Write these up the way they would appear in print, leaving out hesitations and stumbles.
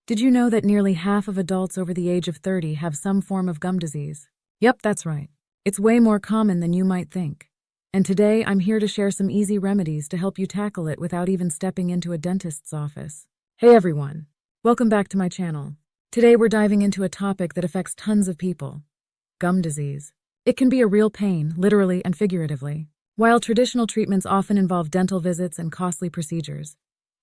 Did you know that nearly half of adults over the age of 30 have some form of gum disease? Yep, that's right. It's way more common than you might think. And today, I'm here to share some easy remedies to help you tackle it without even stepping into a dentist's office. Hey everyone, welcome back to my channel. Today we're diving into a topic that affects tons of people: gum disease. It can be a real pain, literally and figuratively. While traditional treatments often involve dental visits and costly procedures,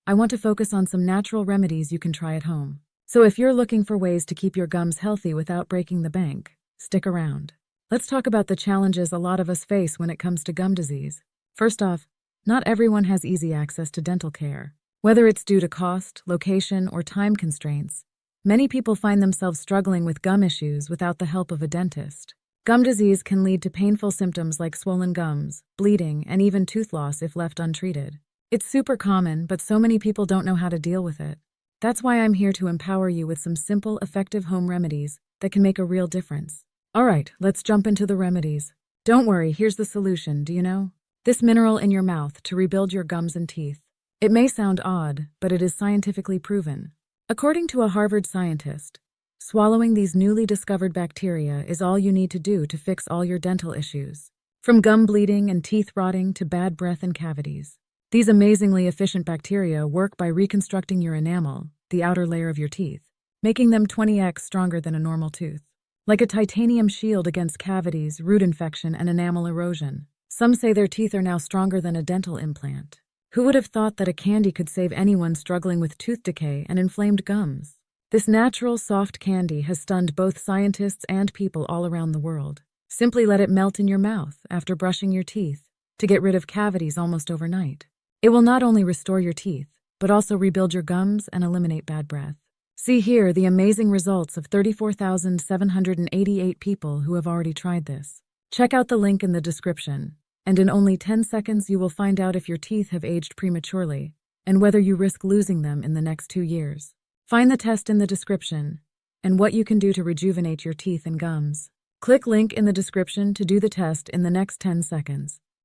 I want to focus on some natural remedies you can try at home. So if you're looking for ways to keep your gums healthy without breaking the bank, stick around. Let's talk about the challenges a lot of us face when it comes to gum disease. First off, not everyone has easy access to dental care. Whether it's due to cost, location, or time constraints, many people find themselves struggling with gum issues without the help of a dentist. Gum disease can lead to painful symptoms like swollen gums, bleeding, and even tooth loss if left untreated. It's super common, but so many people don't know how to deal with it. That's why I'm here to empower you with some simple, effective home remedies that can make a real difference. Alright, let's jump into the remedies. Don't worry, here's the solution, do you know? This mineral in your mouth to rebuild your gums and teeth. It may sound odd, but it is scientifically proven. According to a Harvard scientist, swallowing these newly discovered bacteria is all you need to do to fix all your dental issues, from gum bleeding and teeth rotting to bad breath and cavities. These amazingly efficient bacteria work by reconstructing your enamel, the outer layer of your teeth, making them 20x stronger than a normal tooth. Like a titanium shield against cavities, root infection, and enamel erosion. Some say their teeth are now stronger than a dental implant. Who would have thought that a candy could save anyone struggling with tooth decay and inflamed gums? This natural, soft candy has stunned both scientists and people all around the world. Simply let it melt in your mouth after brushing your teeth to get rid of cavities almost overnight. It will not only restore your teeth, but also rebuild your gums and eliminate bad breath. See here the amazing results of 34,788 people who have already tried this. Check out the link in the description, and in only 10 seconds you will find out if your teeth have aged prematurely and whether you risk losing them in the next 2 years. Find the test in the description and what you can do to rejuvenate your teeth and gums. Click link in the description to do the test in the next 10 seconds.